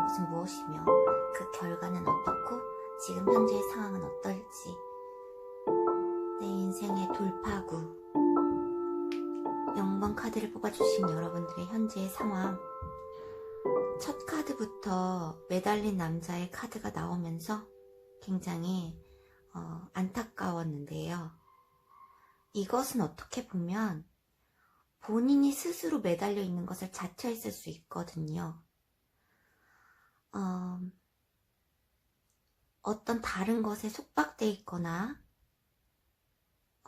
것은 무엇이며 그 결과는 어떻고 지금 현재의 상황은 어떨지, 내 인생의 돌파구, 영번 카드를 뽑아주신 여러분들의 현재의 상황. 첫 카드부터 매달린 남자의 카드가 나오면서 굉장히 안타까웠는데요. 이것은 어떻게 보면 본인이 스스로 매달려 있는 것을 자처했을 수 있거든요. 어떤 다른 것에 속박돼 있거나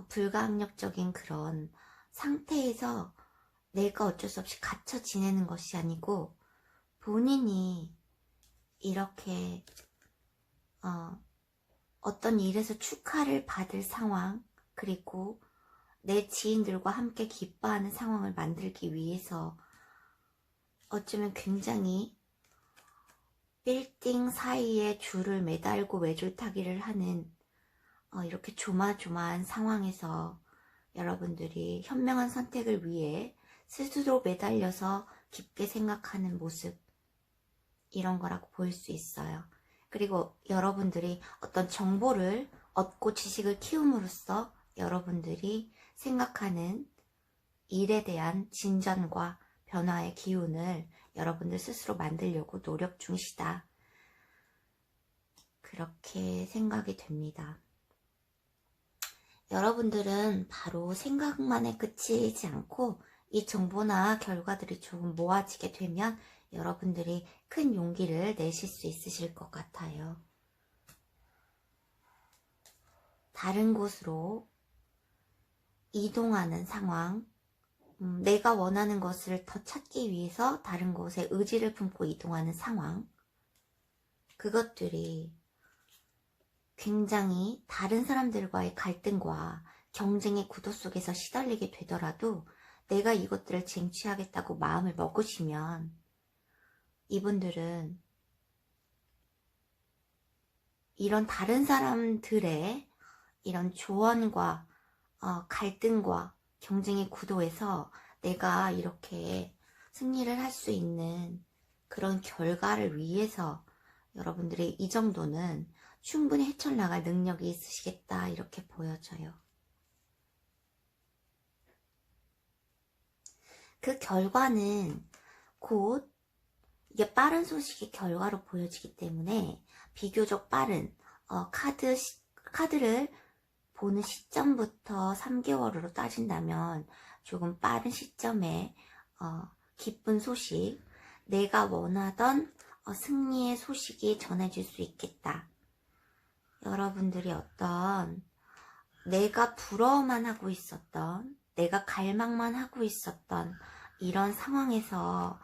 불가항력적인 그런 상태에서 내가 어쩔 수 없이 갇혀 지내는 것이 아니고 본인이 이렇게 어떤 일에서 축하를 받을 상황, 그리고 내 지인들과 함께 기뻐하는 상황을 만들기 위해서 어쩌면 굉장히 빌딩 사이에 줄을 매달고 외줄타기를 하는 이렇게 조마조마한 상황에서 여러분들이 현명한 선택을 위해 스스로 매달려서 깊게 생각하는 모습, 이런 거라고 보일 수 있어요. 그리고 여러분들이 어떤 정보를 얻고 지식을 키움으로써 여러분들이 생각하는 일에 대한 진전과 변화의 기운을 여러분들 스스로 만들려고 노력 중이시다, 그렇게 생각이 됩니다. 여러분들은 바로 생각만에 그치지 않고 이 정보나 결과들이 조금 모아지게 되면 여러분들이 큰 용기를 내실 수 있으실 것 같아요. 다른 곳으로 이동하는 상황, 내가 원하는 것을 더 찾기 위해서 다른 곳에 의지를 품고 이동하는 상황, 그것들이 굉장히 다른 사람들과의 갈등과 경쟁의 구도 속에서 시달리게 되더라도 내가 이것들을 쟁취하겠다고 마음을 먹으시면 이분들은 이런 다른 사람들의 이런 조언과 갈등과 경쟁의 구도에서 내가 이렇게 승리를 할 수 있는 그런 결과를 위해서 여러분들이 이 정도는 충분히 헤쳐나갈 능력이 있으시겠다, 이렇게 보여져요. 그 결과는 곧 이게 빠른 소식의 결과로 보여지기 때문에 비교적 빠른 카드를 보는 시점부터 3개월으로 따진다면 조금 빠른 시점에 기쁜 소식, 내가 원하던 승리의 소식이 전해질 수 있겠다. 여러분들이 어떤 내가 부러워만 하고 있었던, 내가 갈망만 하고 있었던 이런 상황에서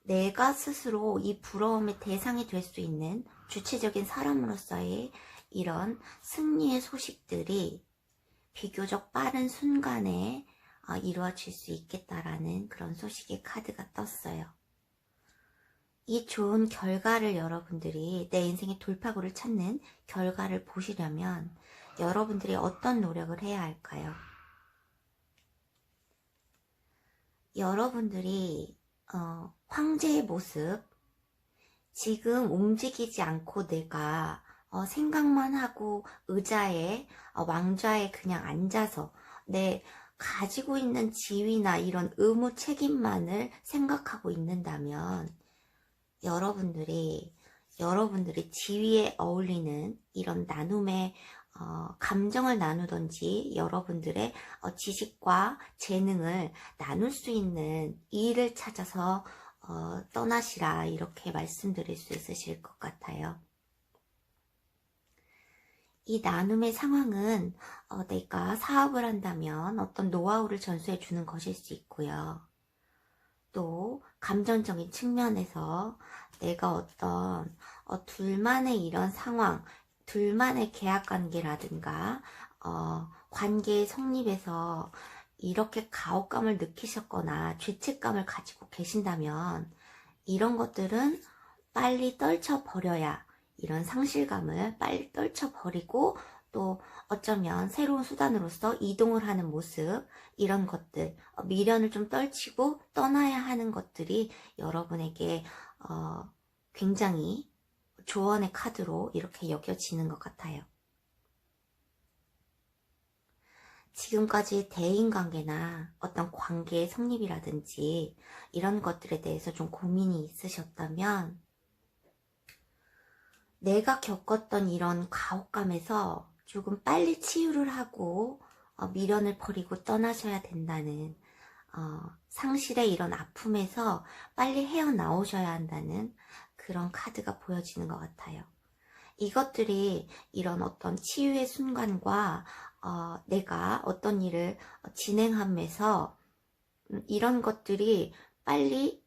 내가 스스로 이 부러움의 대상이 될 수 있는 주체적인 사람으로서의 이런 승리의 소식들이 비교적 빠른 순간에 이루어질 수 있겠다라는 그런 소식의 카드가 떴어요. 이 좋은 결과를 여러분들이 내 인생의 돌파구를 찾는 결과를 보시려면 여러분들이 어떤 노력을 해야 할까요? 여러분들이 황제의 모습, 지금 움직이지 않고 내가 생각만 하고 의자에 왕좌에 그냥 앉아서 내 가지고 있는 지위나 이런 의무 책임만을 생각하고 있는다면 여러분들이 지위에 어울리는 이런 나눔의 감정을 나누던지 여러분들의 지식과 재능을 나눌 수 있는 일을 찾아서 떠나시라, 이렇게 말씀드릴 수 있으실 것 같아요. 이 나눔의 상황은 내가 사업을 한다면 어떤 노하우를 전수해 주는 것일 수 있고요. 또 감정적인 측면에서 내가 어떤 둘만의 이런 상황, 둘만의 계약관계라든가 관계의 성립에서 이렇게 가혹감을 느끼셨거나 죄책감을 가지고 계신다면 이런 것들은 빨리 떨쳐버려야, 이런 상실감을 빨리 떨쳐버리고 또 어쩌면 새로운 수단으로서 이동을 하는 모습, 이런 것들, 미련을 좀 떨치고 떠나야 하는 것들이 여러분에게 굉장히 조언의 카드로 이렇게 여겨지는 것 같아요. 지금까지 대인관계나 어떤 관계의 성립이라든지 이런 것들에 대해서 좀 고민이 있으셨다면 내가 겪었던 이런 가혹감에서 조금 빨리 치유를 하고 미련을 버리고 떠나셔야 된다는 상실의 이런 아픔에서 빨리 헤어나오셔야 한다는 그런 카드가 보여지는 것 같아요. 이것들이 이런 어떤 치유의 순간과 내가 어떤 일을 진행하면서 이런 것들이 빨리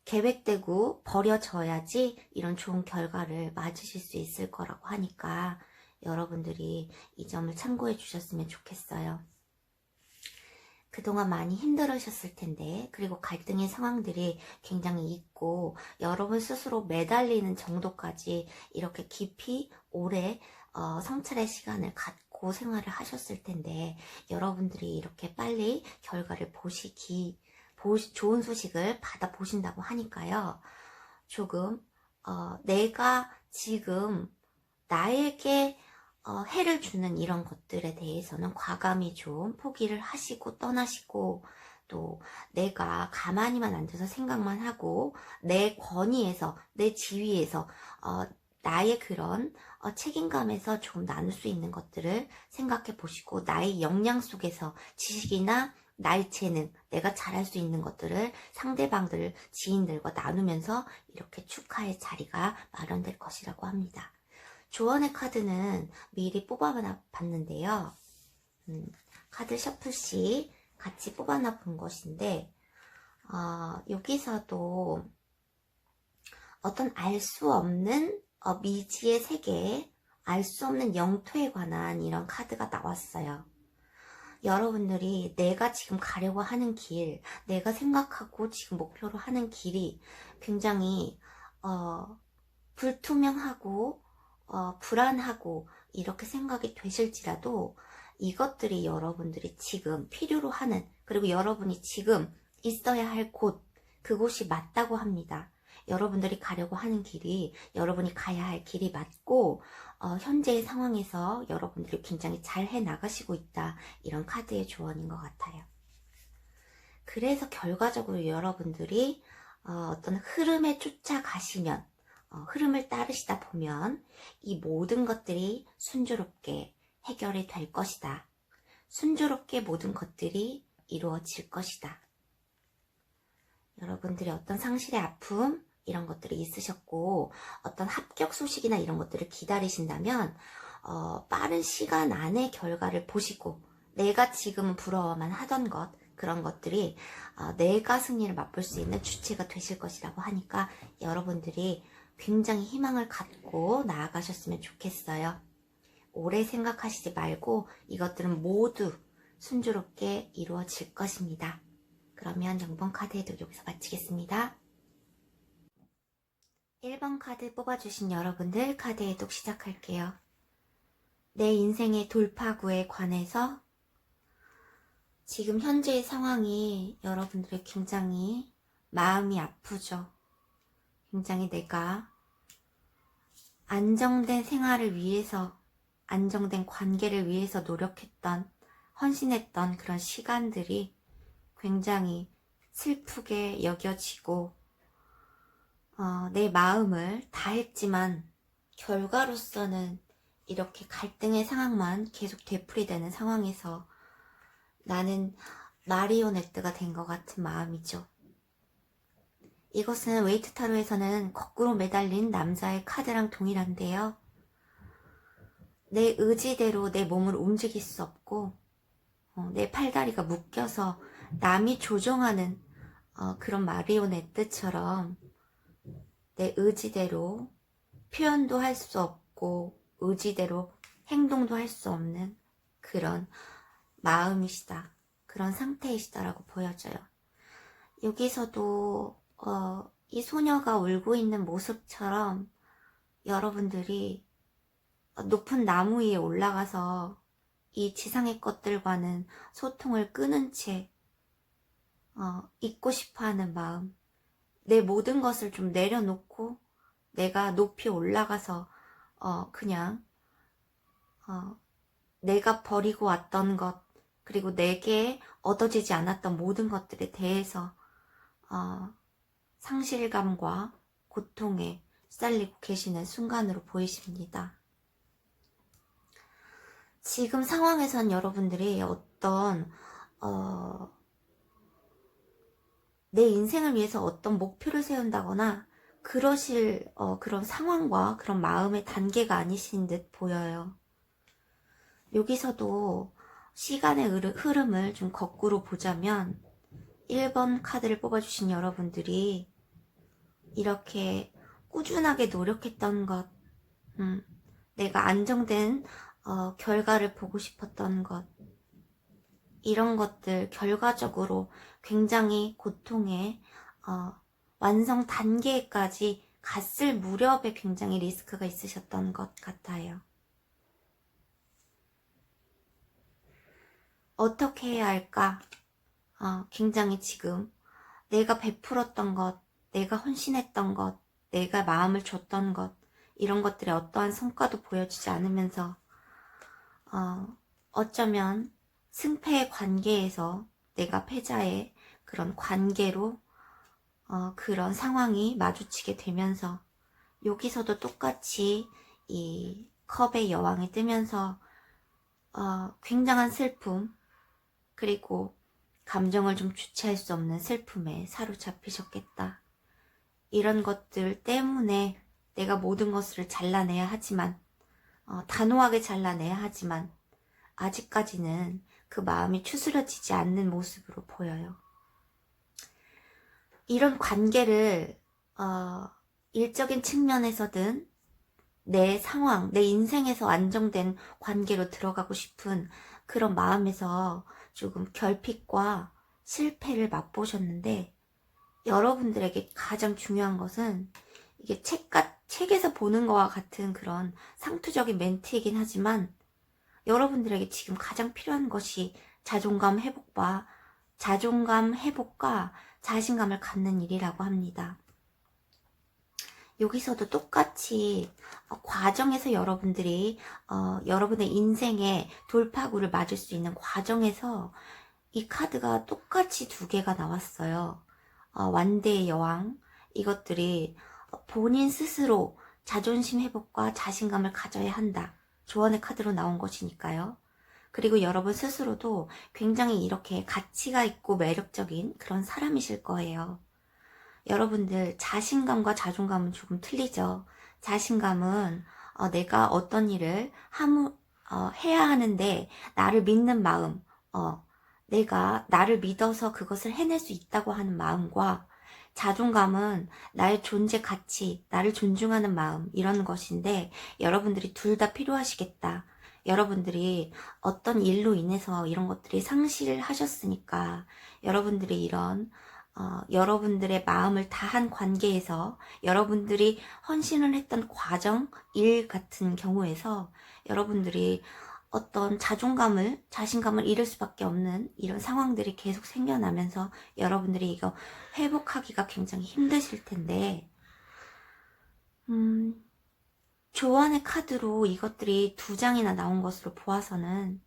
계획되고 버려져야지 이런 좋은 결과를 맞으실 수 있을 거라고 하니까 여러분들이 이 점을 참고해 주셨으면 좋겠어요. 그동안 많이 힘들으셨을 텐데, 그리고 갈등의 상황들이 굉장히 있고 여러분 스스로 매달리는 정도까지 이렇게 깊이 오래 성찰의 시간을 갖고 생활을 하셨을 텐데, 여러분들이 이렇게 빨리 결과를 좋은 소식을 받아보신다고 하니까요. 조금 내가 지금 나에게 해를 주는 이런 것들에 대해서는 과감히 좀 포기를 하시고 떠나시고, 또 내가 가만히만 앉아서 생각만 하고 내 권위에서, 내 지위에서 나의 그런 책임감에서 조금 나눌 수 있는 것들을 생각해 보시고, 나의 역량 속에서 지식이나 나의 재능, 내가 잘할 수 있는 것들을 상대방들, 지인들과 나누면서 이렇게 축하의 자리가 마련될 것이라고 합니다. 조언의 카드는 미리 뽑아봤는데요. 카드 셔플씨 같이 뽑아놔 본 것인데, 여기서도 어떤 알 수 없는 미지의 세계, 알 수 없는 영토에 관한 이런 카드가 나왔어요. 여러분들이 내가 지금 가려고 하는 길, 내가 생각하고 지금 목표로 하는 길이 굉장히 불투명하고 불안하고 이렇게 생각이 되실지라도, 이것들이 여러분들이 지금 필요로 하는, 그리고 여러분이 지금 있어야 할 곳, 그곳이 맞다고 합니다. 여러분들이 가려고 하는 길이, 여러분이 가야 할 길이 맞고 현재의 상황에서 여러분들이 굉장히 잘 해나가시고 있다, 이런 카드의 조언인 것 같아요. 그래서 결과적으로 여러분들이 어떤 흐름에 쫓아가시면, 흐름을 따르시다 보면 이 모든 것들이 순조롭게 해결이 될 것이다. 순조롭게 모든 것들이 이루어질 것이다. 여러분들이 어떤 상실의 아픔, 이런 것들이 있으셨고 어떤 합격 소식이나 이런 것들을 기다리신다면 빠른 시간 안에 결과를 보시고, 내가 지금은 부러워만 하던 것, 그런 것들이 내가 승리를 맛볼 수 있는 주체가 되실 것이라고 하니까 여러분들이 굉장히 희망을 갖고 나아가셨으면 좋겠어요. 오래 생각하시지 말고 이것들은 모두 순조롭게 이루어질 것입니다. 그러면 0번 카드 해독 여기서 마치겠습니다. 1번 카드 뽑아주신 여러분들 카드 해독 시작할게요. 내 인생의 돌파구에 관해서 지금 현재의 상황이 여러분들의 굉장히 마음이 아프죠. 굉장히 내가 안정된 생활을 위해서, 안정된 관계를 위해서 노력했던, 헌신했던 그런 시간들이 굉장히 슬프게 여겨지고 내 마음을 다했지만 결과로서는 이렇게 갈등의 상황만 계속 되풀이되는 상황에서 나는 마리오네트가 된 것 같은 마음이죠. 이것은 웨이트 타로에서는 거꾸로 매달린 남자의 카드랑 동일한데요. 내 의지대로 내 몸을 움직일 수 없고 내 팔다리가 묶여서 남이 조종하는 그런 마리오네트처럼 내 의지대로 표현도 할 수 없고 의지대로 행동도 할 수 없는 그런 마음이시다, 그런 상태이시다라고 보여져요. 여기서도 이 소녀가 울고 있는 모습처럼 여러분들이 높은 나무 위에 올라가서 이 지상의 것들과는 소통을 끊은 채 잊고 싶어하는 마음, 내 모든 것을 좀 내려놓고 내가 높이 올라가서 그냥 내가 버리고 왔던 것, 그리고 내게 얻어지지 않았던 모든 것들에 대해서 상실감과 고통에 시달리고 계시는 순간으로 보이십니다. 지금 상황에선 여러분들이 어떤 내 인생을 위해서 어떤 목표를 세운다거나 그러실 그런 상황과 그런 마음의 단계가 아니신 듯 보여요. 여기서도 시간의 흐름을 좀 거꾸로 보자면 1번 카드를 뽑아주신 여러분들이 이렇게 꾸준하게 노력했던 것, 내가 안정된 결과를 보고 싶었던 것, 이런 것들 결과적으로 굉장히 고통의 완성 단계까지 갔을 무렵에 굉장히 리스크가 있으셨던 것 같아요. 어떻게 해야 할까? 굉장히 지금 내가 베풀었던 것, 내가 헌신했던 것, 내가 마음을 줬던 것, 이런 것들의 어떠한 성과도 보여주지 않으면서 어쩌면 승패의 관계에서 내가 패자의 그런 관계로 그런 상황이 마주치게 되면서 여기서도 똑같이 이 컵의 여왕이 뜨면서 굉장한 슬픔, 그리고 감정을 좀 주체할 수 없는 슬픔에 사로잡히셨겠다. 이런 것들 때문에 내가 모든 것을 잘라내야 하지만 단호하게 잘라내야 하지만 아직까지는 그 마음이 추스려지지 않는 모습으로 보여요. 이런 관계를 일적인 측면에서든 내 상황, 내 인생에서 안정된 관계로 들어가고 싶은 그런 마음에서 조금 결핍과 실패를 맛보셨는데, 여러분들에게 가장 중요한 것은 이게 책에서 보는 것과 같은 그런 상투적인 멘트이긴 하지만 여러분들에게 지금 가장 필요한 것이 자존감 회복과 자신감을 갖는 일이라고 합니다. 여기서도 똑같이 과정에서 여러분들이 여러분의 인생의 돌파구를 맞을 수 있는 과정에서 이 카드가 똑같이 두 개가 나왔어요. 완대의 여왕, 이것들이 본인 스스로 자존심 회복과 자신감을 가져야 한다. 조언의 카드로 나온 것이니까요. 그리고 여러분 스스로도 굉장히 이렇게 가치가 있고 매력적인 그런 사람이실 거예요. 여러분들 자신감과 자존감은 조금 틀리죠. 자신감은 내가 어떤 일을 해야 하는데 나를 믿는 마음, 내가 나를 믿어서 그것을 해낼 수 있다고 하는 마음과, 자존감은 나의 존재 가치, 나를 존중하는 마음, 이런 것인데 여러분들이 둘 다 필요하시겠다. 여러분들이 어떤 일로 인해서 이런 것들이 상실하셨으니까 여러분들이 이런 여러분들의 마음을 다한 관계에서 여러분들이 헌신을 했던 과정, 일 같은 경우에서 여러분들이 어떤 자신감을 잃을 수밖에 없는 이런 상황들이 계속 생겨나면서 여러분들이 이거 회복하기가 굉장히 힘드실 텐데, 조언의 카드로 이것들이 두 장이나 나온 것으로 보아서는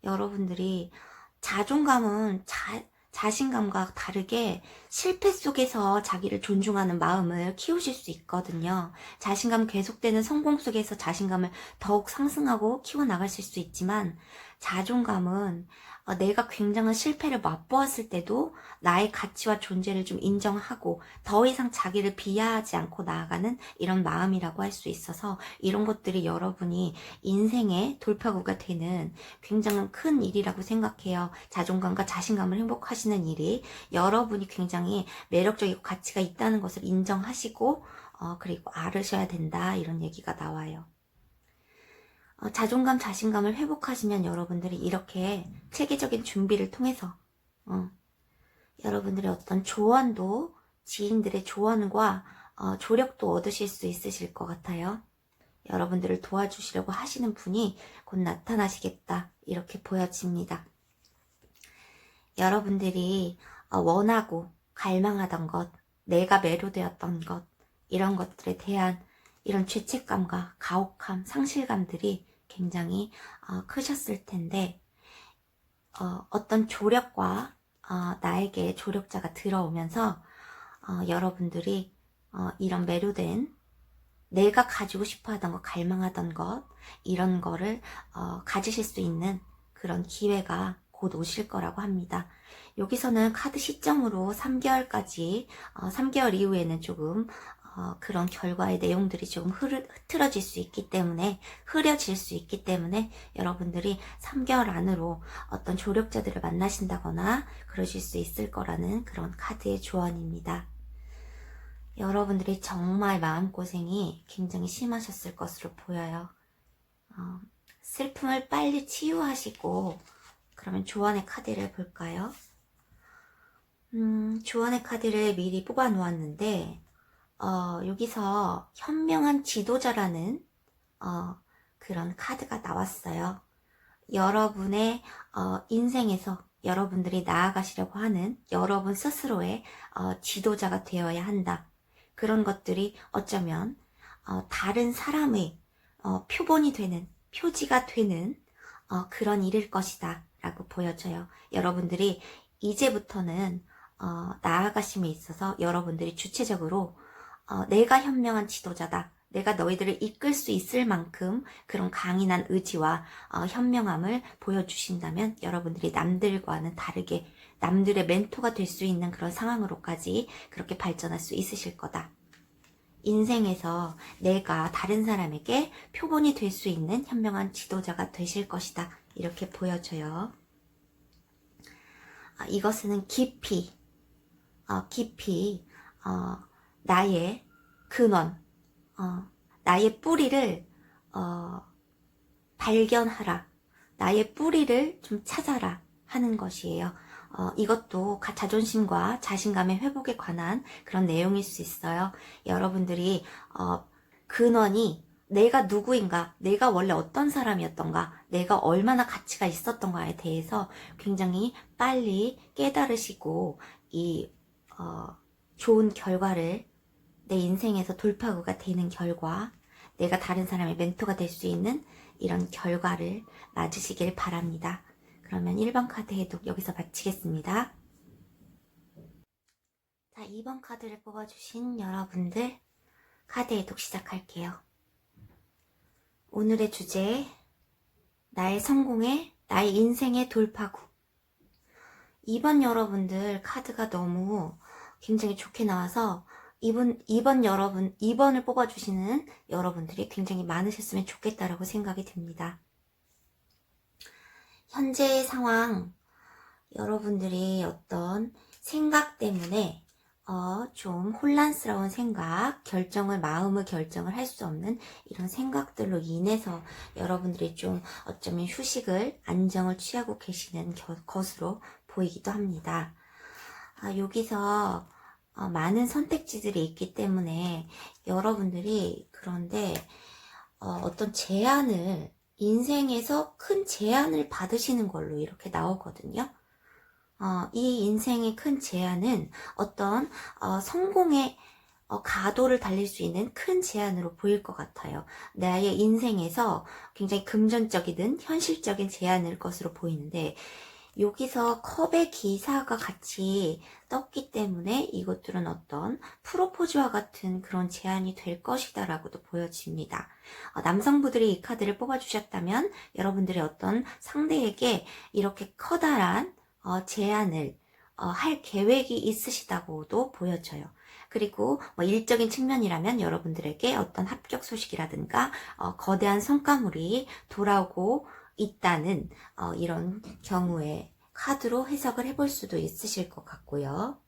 여러분들이 자존감은 자신감과 다르게 실패 속에서 자기를 존중하는 마음을 키우실 수 있거든요. 자신감 계속되는 성공 속에서 자신감을 더욱 상승하고 키워나가실 수 있지만, 자존감은 내가 굉장한 실패를 맛보았을 때도 나의 가치와 존재를 좀 인정하고 더 이상 자기를 비하하지 않고 나아가는 이런 마음이라고 할 수 있어서, 이런 것들이 여러분이 인생의 돌파구가 되는 굉장한 큰 일이라고 생각해요. 자존감과 자신감을 행복하시는 일이 여러분이 굉장히 매력적이고 가치가 있다는 것을 인정하시고 그리고 알으셔야 된다, 이런 얘기가 나와요. 자존감, 자신감을 회복하시면 여러분들이 이렇게 체계적인 준비를 통해서 여러분들의 어떤 조언도, 지인들의 조언과 조력도 얻으실 수 있으실 것 같아요. 여러분들을 도와주시려고 하시는 분이 곧 나타나시겠다, 이렇게 보여집니다. 여러분들이 원하고 갈망하던 것, 내가 매료되었던 것, 이런 것들에 대한 이런 죄책감과 가혹함, 상실감들이 굉장히 크셨을 텐데, 어떤 조력과 나에게 조력자가 들어오면서 여러분들이 이런 매료된 내가 가지고 싶어 하던 것, 갈망하던 것, 이런 거를 가지실 수 있는 그런 기회가 곧 오실 거라고 합니다. 여기서는 카드 시점으로 3개월까지, 3개월 이후에는 조금 그런 결과의 내용들이 조금 흐트러질 수 있기 때문에, 흐려질 수 있기 때문에 여러분들이 3개월 안으로 어떤 조력자들을 만나신다거나 그러실 수 있을 거라는 그런 카드의 조언입니다. 여러분들이 정말 마음고생이 굉장히 심하셨을 것으로 보여요. 슬픔을 빨리 치유하시고, 그러면 조언의 카드를 볼까요? 조언의 카드를 미리 뽑아 놓았는데, 여기서 현명한 지도자라는 그런 카드가 나왔어요. 여러분의 인생에서 여러분들이 나아가시려고 하는 여러분 스스로의 지도자가 되어야 한다. 그런 것들이 어쩌면 다른 사람의 표본이 되는, 표지가 되는 그런 일일 것이다 라고 보여져요. 여러분들이 이제부터는 나아가심에 있어서 여러분들이 주체적으로 내가 현명한 지도자다. 내가 너희들을 이끌 수 있을 만큼 그런 강인한 의지와 현명함을 보여주신다면 여러분들이 남들과는 다르게 남들의 멘토가 될 수 있는 그런 상황으로까지 그렇게 발전할 수 있으실 거다. 인생에서 내가 다른 사람에게 표본이 될 수 있는 현명한 지도자가 되실 것이다. 이렇게 보여져요. 이것은 깊이 나의 근원, 나의 뿌리를 발견하라. 나의 뿌리를 좀 찾아라 하는 것이에요. 이것도 자존심과 자신감의 회복에 관한 그런 내용일 수 있어요. 여러분들이 근원이 내가 누구인가, 내가 원래 어떤 사람이었던가, 내가 얼마나 가치가 있었던가에 대해서 굉장히 빨리 깨달으시고 이 좋은 결과를 내 인생에서 돌파구가 되는 결과, 내가 다른 사람의 멘토가 될 수 있는 이런 결과를 맞으시길 바랍니다. 그러면 1번 카드 해독 여기서 마치겠습니다. 자, 2번 카드를 뽑아주신 여러분들 카드 해독 시작할게요. 오늘의 주제, 나의 성공의, 나의 인생의 돌파구. 2번 여러분들 카드가 너무 굉장히 좋게 나와서 2번을 뽑아주시는 여러분들이 굉장히 많으셨으면 좋겠다라고 생각이 듭니다. 현재의 상황, 여러분들이 어떤 생각 때문에 좀 혼란스러운 생각, 마음의 결정을 할 수 없는 이런 생각들로 인해서 여러분들이 좀 어쩌면 안정을 취하고 계시는 것으로 보이기도 합니다. 여기서 많은 선택지들이 있기 때문에 여러분들이 그런데 어떤 인생에서 큰 제안을 받으시는 걸로 이렇게 나오거든요. 이 인생의 큰 제안은 어떤 성공의 가도를 달릴 수 있는 큰 제안으로 보일 것 같아요. 나의 인생에서 굉장히 금전적이든 현실적인 제안일 것으로 보이는데 여기서 컵의 기사가 같이 떴기 때문에 이것들은 어떤 프로포즈와 같은 그런 제안이 될 것이다 라고도 보여집니다. 남성분들이 이 카드를 뽑아주셨다면 여러분들이 어떤 상대에게 이렇게 커다란 제안을 할 계획이 있으시다고도 보여져요. 그리고 일적인 측면이라면 여러분들에게 어떤 합격 소식이라든가 거대한 성과물이 돌아오고 있다는 이런 경우에 카드로 해석을 해볼 수도 있으실 것 같고요.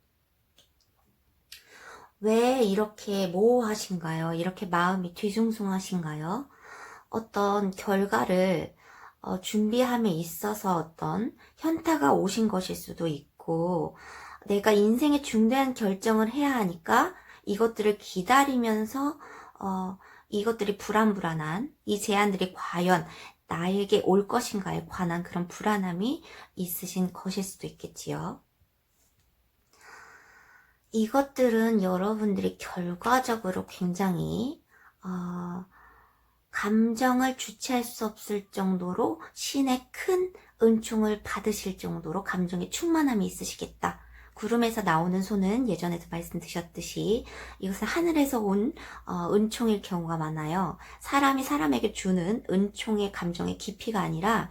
왜 이렇게 모호하신가요? 이렇게 마음이 뒤숭숭하신가요? 어떤 결과를 준비함에 있어서 어떤 현타가 오신 것일 수도 있고, 내가 인생의 중대한 결정을 해야 하니까 이것들을 기다리면서 이것들이 불안불안한 이 제안들이 과연 나에게 올 것인가에 관한 그런 불안함이 있으신 것일 수도 있겠지요. 이것들은 여러분들이 결과적으로 굉장히 감정을 주체할 수 없을 정도로 신의 큰 은총을 받으실 정도로 감정의 충만함이 있으시겠다. 구름에서 나오는 소는 예전에도 말씀드렸듯이 이것은 하늘에서 온 은총일 경우가 많아요. 사람이 사람에게 주는 은총의 감정의 깊이가 아니라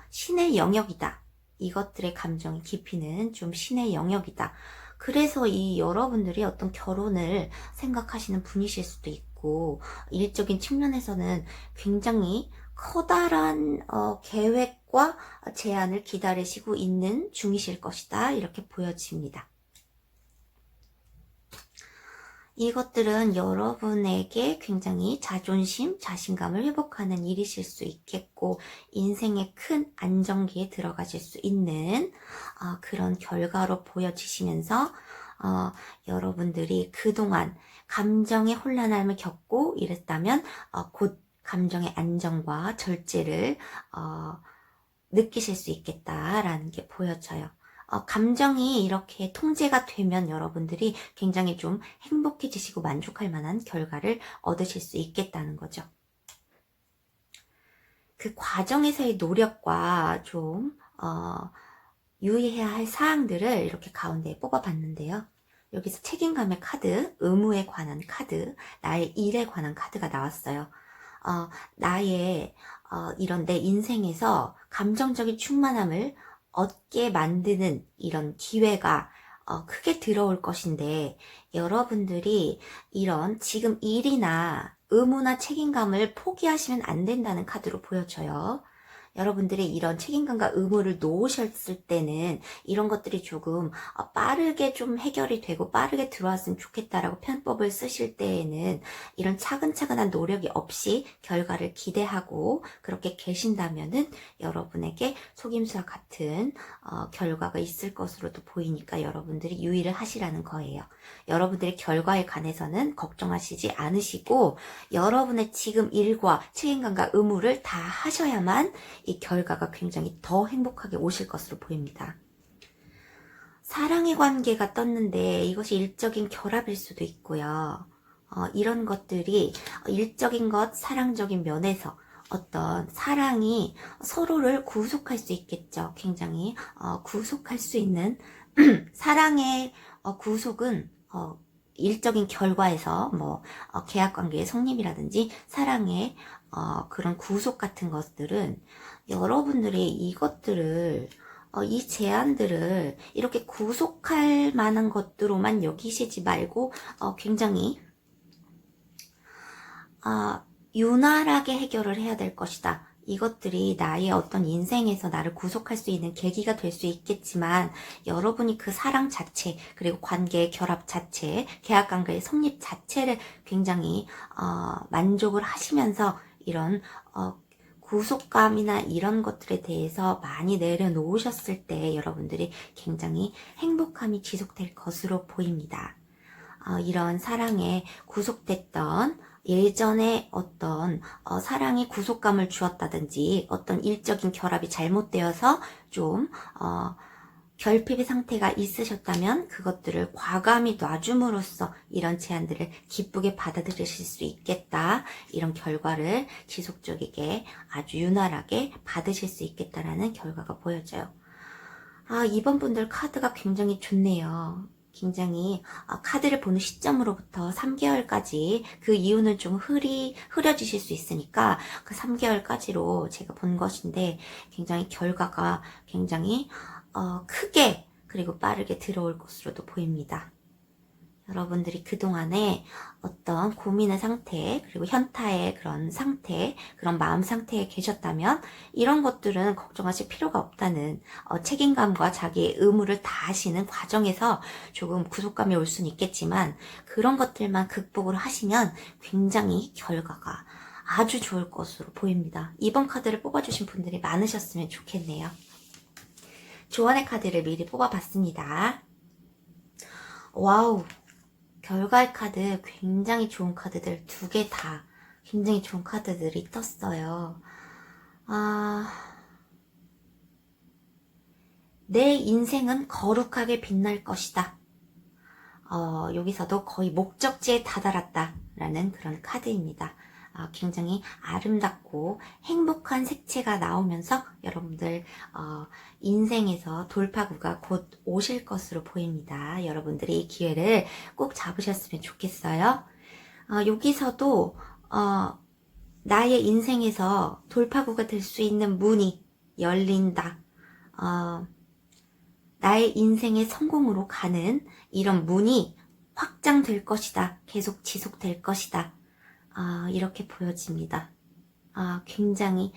신의 영역이다. 이것들의 감정의 깊이는 좀 신의 영역이다. 그래서 이 여러분들이 어떤 결혼을 생각하시는 분이실 수도 있고, 일적인 측면에서는 굉장히 커다란 계획과 제안을 기다리시고 있는 중이실 것이다. 이렇게 보여집니다. 이것들은 여러분에게 굉장히 자존심, 자신감을 회복하는 일이실 수 있겠고, 인생의 큰 안정기에 들어가실 수 있는 그런 결과로 보여지시면서 여러분들이 그동안 감정의 혼란함을 겪고 이랬다면 곧 감정의 안정과 절제를 느끼실 수 있겠다라는 게 보여져요. 감정이 이렇게 통제가 되면 여러분들이 굉장히 좀 행복해지시고 만족할 만한 결과를 얻으실 수 있겠다는 거죠. 그 과정에서의 노력과 좀 유의해야 할 사항들을 이렇게 가운데 뽑아봤는데요. 여기서 책임감의 카드, 의무에 관한 카드, 나의 일에 관한 카드가 나왔어요. 나의 이런 내 인생에서 감정적인 충만함을 얻게 만드는 이런 기회가 크게 들어올 것인데, 여러분들이 이런 지금 일이나 의무나 책임감을 포기하시면 안 된다는 카드로 보여져요. 여러분들이 이런 책임감과 의무를 놓으셨을 때는 이런 것들이 조금 빠르게 좀 해결이 되고 빠르게 들어왔으면 좋겠다라고 편법을 쓰실 때에는 이런 차근차근한 노력이 없이 결과를 기대하고 그렇게 계신다면은 여러분에게 속임수와 같은 결과가 있을 것으로도 보이니까 여러분들이 유의를 하시라는 거예요. 여러분들의 결과에 관해서는 걱정하시지 않으시고 여러분의 지금 일과 책임감과 의무를 다 하셔야만 이 결과가 굉장히 더 행복하게 오실 것으로 보입니다. 사랑의 관계가 떴는데 이것이 일적인 결합일 수도 있고요. 이런 것들이 일적인 것, 사랑적인 면에서 어떤 사랑이 서로를 구속할 수 있겠죠. 굉장히 구속할 수 있는 사랑의 구속은 일적인 결과에서 뭐 계약관계의 성립이라든지 사랑의 그런 구속 같은 것들은 여러분들이 이것들을 이 제안들을 이렇게 구속할 만한 것들로만 여기시지 말고 굉장히 유난하게 해결을 해야 될 것이다. 이것들이 나의 어떤 인생에서 나를 구속할 수 있는 계기가 될 수 있겠지만 여러분이 그 사랑 자체 그리고 관계의 결합 자체 계약관계의 성립 자체를 굉장히 만족을 하시면서 이런 구속감이나 이런 것들에 대해서 많이 내려놓으셨을 때 여러분들이 굉장히 행복함이 지속될 것으로 보입니다. 이런 사랑에 구속됐던 예전에 어떤 사랑이 구속감을 주었다든지 어떤 일적인 결합이 잘못되어서 좀 결핍의 상태가 있으셨다면 그것들을 과감히 놔줌으로써 이런 제안들을 기쁘게 받아들이실 수 있겠다. 이런 결과를 지속적이게 아주 유난하게 받으실 수 있겠다라는 결과가 보여져요. 이번 분들 카드가 굉장히 좋네요. 굉장히 카드를 보는 시점으로부터 3개월까지 그 이유는 좀 흐려지실 수 있으니까 그 3개월까지로 제가 본 것인데 굉장히 결과가 굉장히 크게 그리고 빠르게 들어올 것으로도 보입니다. 여러분들이 그동안에 어떤 고민의 상태 그리고 현타의 그런 상태 그런 마음 상태에 계셨다면 이런 것들은 걱정하실 필요가 없다는 책임감과 자기의 의무를 다하시는 과정에서 조금 구속감이 올 수는 있겠지만 그런 것들만 극복을 하시면 굉장히 결과가 아주 좋을 것으로 보입니다. 이번 카드를 뽑아주신 분들이 많으셨으면 좋겠네요. 조언의 카드를 미리 뽑아봤습니다. 와우, 결과의 카드 굉장히 좋은 카드들 2개 다 굉장히 좋은 카드들이 떴어요. 내 인생은 거룩하게 빛날 것이다. 여기서도 거의 목적지에 다다랐다라는 그런 카드입니다. 굉장히 아름답고 행복한 색채가 나오면서 여러분들 인생에서 돌파구가 곧 오실 것으로 보입니다. 여러분들이 이 기회를 꼭 잡으셨으면 좋겠어요. 여기서도 나의 인생에서 돌파구가 될 수 있는 문이 열린다. 나의 인생의 성공으로 가는 이런 문이 확장될 것이다. 계속 지속될 것이다. 이렇게 보여집니다. 굉장히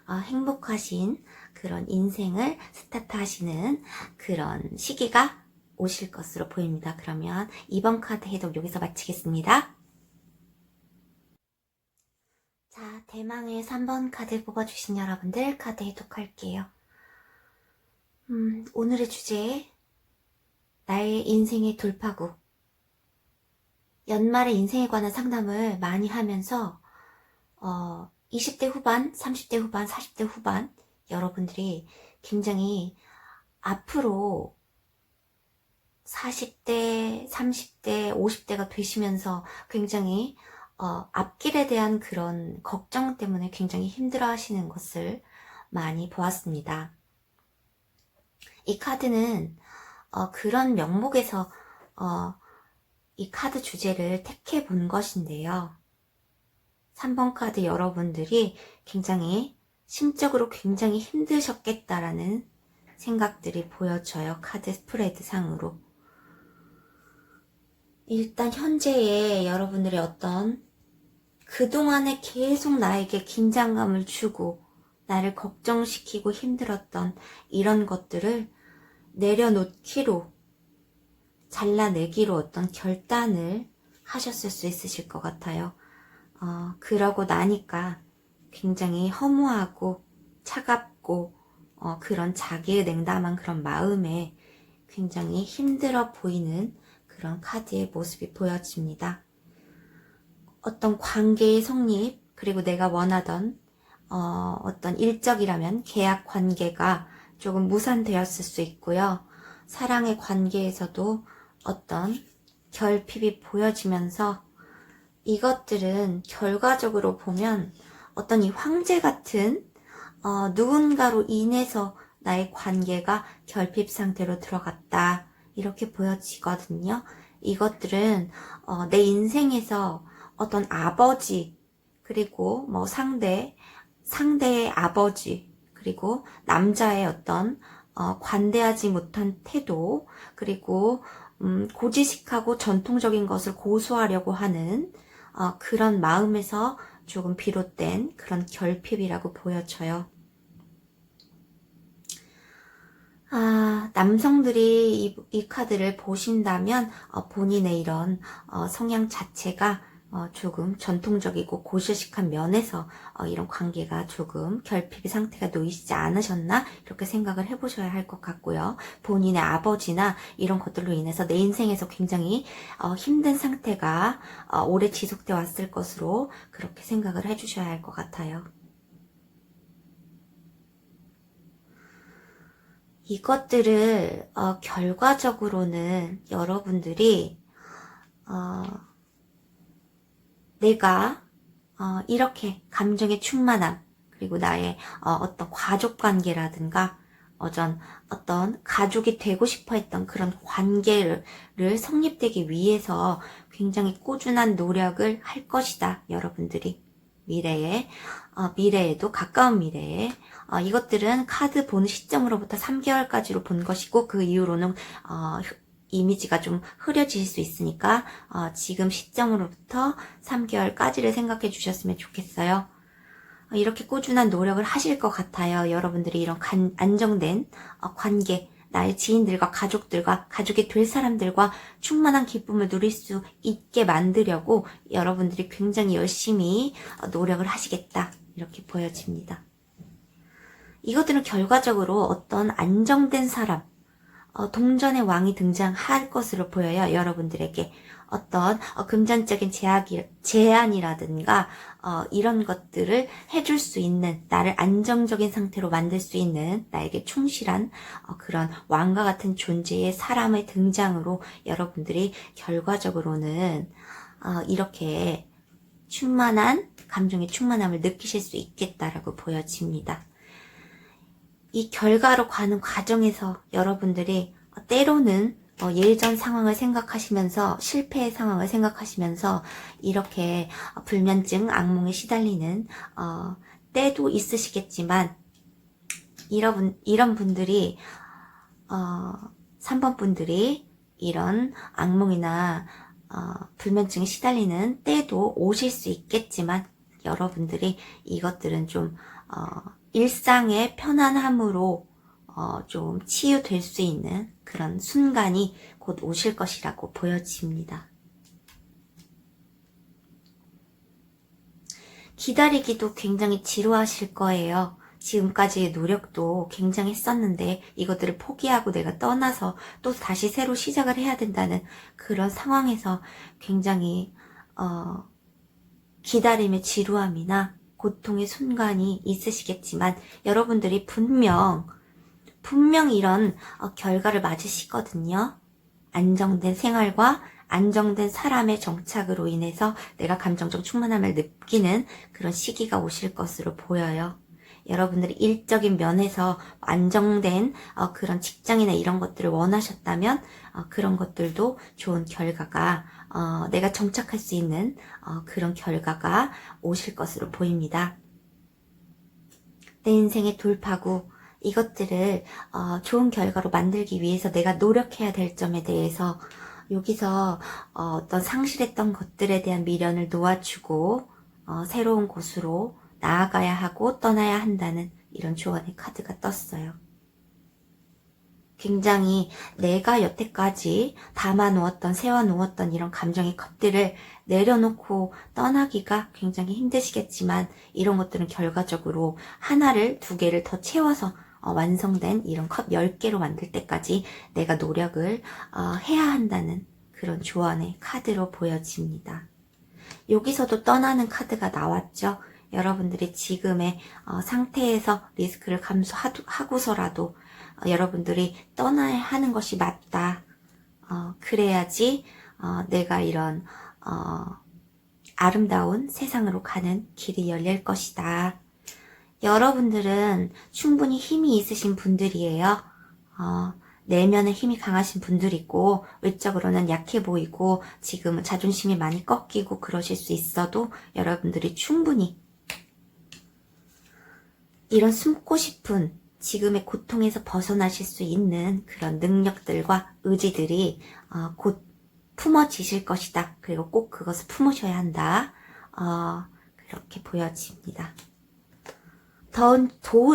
행복하신 그런 인생을 스타트 하시는 그런 시기가 오실 것으로 보입니다. 그러면 이번 카드 해독 여기서 마치겠습니다. 자, 대망의 3번 카드 뽑아주신 여러분들 카드 해독할게요. 오늘의 주제, 나의 인생의 돌파구. 연말에 인생에 관한 상담을 많이 하면서 20대 후반, 30대 후반, 40대 후반 여러분들이 굉장히 앞으로 40대, 30대, 50대가 되시면서 굉장히 앞길에 대한 그런 걱정 때문에 굉장히 힘들어 하시는 것을 많이 보았습니다. 이 카드는 그런 명목에서 이 카드 주제를 택해 본 것인데요. 3번 카드 여러분들이 굉장히 심적으로 굉장히 힘드셨겠다라는 생각들이 보여져요. 카드 스프레드 상으로. 일단 현재의 여러분들의 어떤 그동안에 계속 나에게 긴장감을 주고 나를 걱정시키고 힘들었던 이런 것들을 내려놓기로, 잘라내기로 어떤 결단을 하셨을 수 있으실 것 같아요. 그러고 나니까 굉장히 허무하고 차갑고 그런 자기의 냉담한 그런 마음에 굉장히 힘들어 보이는 그런 카드의 모습이 보여집니다. 어떤 관계의 성립, 그리고 내가 원하던 어떤 일적이라면 계약 관계가 조금 무산되었을 수 있고요. 사랑의 관계에서도 어떤 결핍이 보여지면서 이것들은 결과적으로 보면 어떤 이 황제 같은 누군가로 인해서 나의 관계가 결핍 상태로 들어갔다, 이렇게 보여지거든요. 이것들은 내 인생에서 어떤 아버지, 그리고 뭐 상대의 아버지, 그리고 남자의 어떤 관대하지 못한 태도, 그리고 고지식하고 전통적인 것을 고수하려고 하는 그런 마음에서 조금 비롯된 그런 결핍이라고 보여져요. 남성들이 이 카드를 보신다면 본인의 이런 성향 자체가 조금 전통적이고 고지식한 면에서 이런 관계가 조금 결핍의 상태가 놓이시지 않으셨나, 이렇게 생각을 해보셔야 할 것 같고요. 본인의 아버지나 이런 것들로 인해서 내 인생에서 굉장히 힘든 상태가 오래 지속돼 왔을 것으로 그렇게 생각을 해주셔야 할 것 같아요. 이것들을 결과적으로는 여러분들이 내가 이렇게 감정의 충만함, 그리고 나의 어떤 가족관계라든가 어떤 가족이 되고 싶어 했던 그런 관계를 성립되기 위해서 굉장히 꾸준한 노력을 할 것이다. 여러분들이 미래에도 가까운 미래에 이것들은 카드 보는 시점으로부터 3개월까지로 본 것이고, 그 이후로는 이미지가 좀 흐려질 수 있으니까 지금 시점으로부터 3개월까지를 생각해 주셨으면 좋겠어요. 이렇게 꾸준한 노력을 하실 것 같아요. 여러분들이 이런 안정된 관계, 나의 지인들과 가족들과 가족이 될 사람들과 충만한 기쁨을 누릴 수 있게 만들려고 여러분들이 굉장히 열심히 노력을 하시겠다, 이렇게 보여집니다. 이것들은 결과적으로 어떤 안정된 사람, 동전의 왕이 등장할 것으로 보여요. 여러분들에게 어떤 금전적인 제한이라든가 이런 것들을 해줄 수 있는, 나를 안정적인 상태로 만들 수 있는, 나에게 충실한 그런 왕과 같은 존재의 사람의 등장으로 여러분들이 결과적으로는 이렇게 감정의 충만함을 느끼실 수 있겠다라고 보여집니다. 이 결과로 가는 과정에서 여러분들이 때로는 예전 상황을 생각하시면서, 실패의 상황을 생각하시면서 이렇게 불면증, 악몽에 시달리는 때도 있으시겠지만, 이런 분들이 3번 분들이 이런 악몽이나 불면증에 시달리는 때도 오실 수 있겠지만, 여러분들이 이것들은 좀 일상의 편안함으로 좀 치유될 수 있는 그런 순간이 곧 오실 것이라고 보여집니다. 기다리기도 굉장히 지루하실 거예요. 지금까지의 노력도 굉장히 했었는데 이것들을 포기하고 내가 떠나서 또 다시 새로 시작을 해야 된다는 그런 상황에서 굉장히 기다림의 지루함이나 고통의 순간이 있으시겠지만, 여러분들이 분명 이런 결과를 맞으시거든요. 안정된 생활과 안정된 사람의 정착으로 인해서 내가 감정적 충만함을 느끼는 그런 시기가 오실 것으로 보여요. 여러분들이 일적인 면에서 안정된 그런 직장이나 이런 것들을 원하셨다면 그런 것들도 좋은 결과가, 내가 정착할 수 있는 그런 결과가 오실 것으로 보입니다. 내 인생의 돌파구, 이것들을 좋은 결과로 만들기 위해서 내가 노력해야 될 점에 대해서 여기서 어떤 상실했던 것들에 대한 미련을 놓아주고 새로운 곳으로 나아가야 하고 떠나야 한다는 이런 조언의 카드가 떴어요. 굉장히 내가 여태까지 담아놓았던, 세워놓았던 이런 감정의 컵들을 내려놓고 떠나기가 굉장히 힘드시겠지만, 이런 것들은 결과적으로 하나를, 두 개를 더 채워서 완성된 이런 컵 10개로 만들 때까지 내가 노력을 해야 한다는 그런 조언의 카드로 보여집니다. 여기서도 떠나는 카드가 나왔죠. 여러분들이 지금의 상태에서 리스크를 감수하고서라도 여러분들이 떠나야 하는 것이 맞다. 그래야지 내가 이런 아름다운 세상으로 가는 길이 열릴 것이다. 여러분들은 충분히 힘이 있으신 분들이에요. 내면에 힘이 강하신 분들이고, 외적으로는 약해 보이고 지금은 자존심이 많이 꺾이고 그러실 수 있어도, 여러분들이 충분히 이런 숨고 싶은 지금의 고통에서 벗어나실 수 있는 그런 능력들과 의지들이 곧 품어지실 것이다. 그리고 꼭 그것을 품으셔야 한다. 그렇게 보여집니다. 더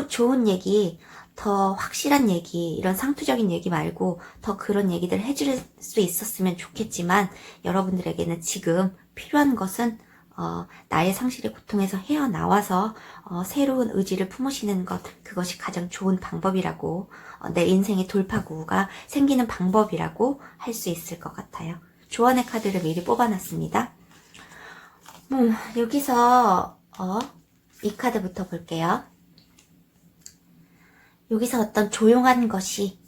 좋은 얘기, 더 확실한 얘기, 이런 상투적인 얘기 말고 더 그런 얘기들 해줄 수 있었으면 좋겠지만, 여러분들에게는 지금 필요한 것은 나의 상실의 고통에서 헤어나와서 새로운 의지를 품으시는 것, 그것이 가장 좋은 방법이라고, 내 인생의 돌파구가 생기는 방법이라고 할 수 있을 것 같아요. 조언의 카드를 미리 뽑아놨습니다. 여기서 이 카드부터 볼게요. 여기서 어떤 조용한 것이,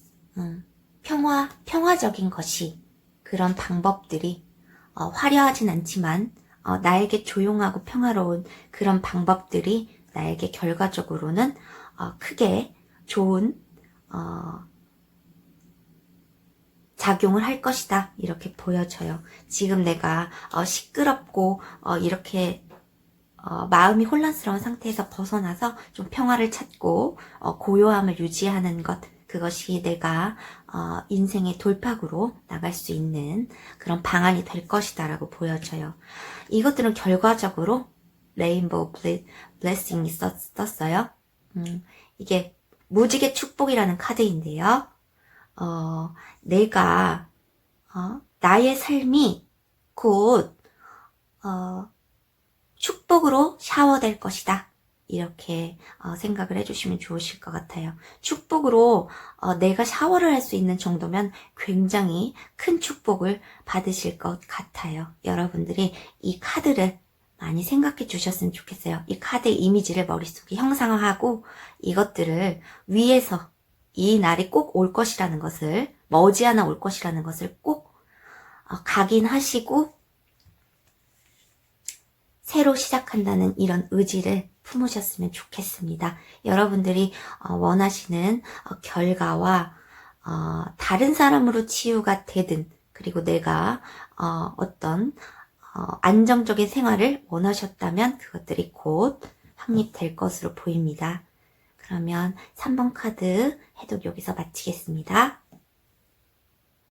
평화적인 것이, 그런 방법들이 화려하진 않지만 나에게 조용하고 평화로운 그런 방법들이 나에게 결과적으로는 크게 좋은 작용을 할 것이다. 이렇게 보여져요. 지금 내가 시끄럽고 이렇게 마음이 혼란스러운 상태에서 벗어나서 좀 평화를 찾고 고요함을 유지하는 것, 그것이 내가 인생의 돌파구로 나갈 수 있는 그런 방안이 될 것이다 라고 보여져요. 이것들은 결과적으로 레인보우 블레싱이 썼어요. 이게 무지개 축복이라는 카드인데요. 내가 나의 삶이 곧 축복으로 샤워될 것이다. 이렇게 생각을 해주시면 좋으실 것 같아요. 축복으로 내가 샤워를 할 수 있는 정도면 굉장히 큰 축복을 받으실 것 같아요. 여러분들이 이 카드를 많이 생각해 주셨으면 좋겠어요. 이 카드의 이미지를 머릿속에 형상화하고 이것들을 위에서 이 날이 꼭 올 것이라는 것을, 머지않아 올 것이라는 것을 꼭 각인하시고 새로 시작한다는 이런 의지를 품으셨으면 좋겠습니다. 여러분들이 원하시는 결과와 다른 사람으로 치유가 되든, 그리고 내가 어떤 안정적인 생활을 원하셨다면 그것들이 곧 확립될 것으로 보입니다. 그러면 3번 카드 해독 여기서 마치겠습니다.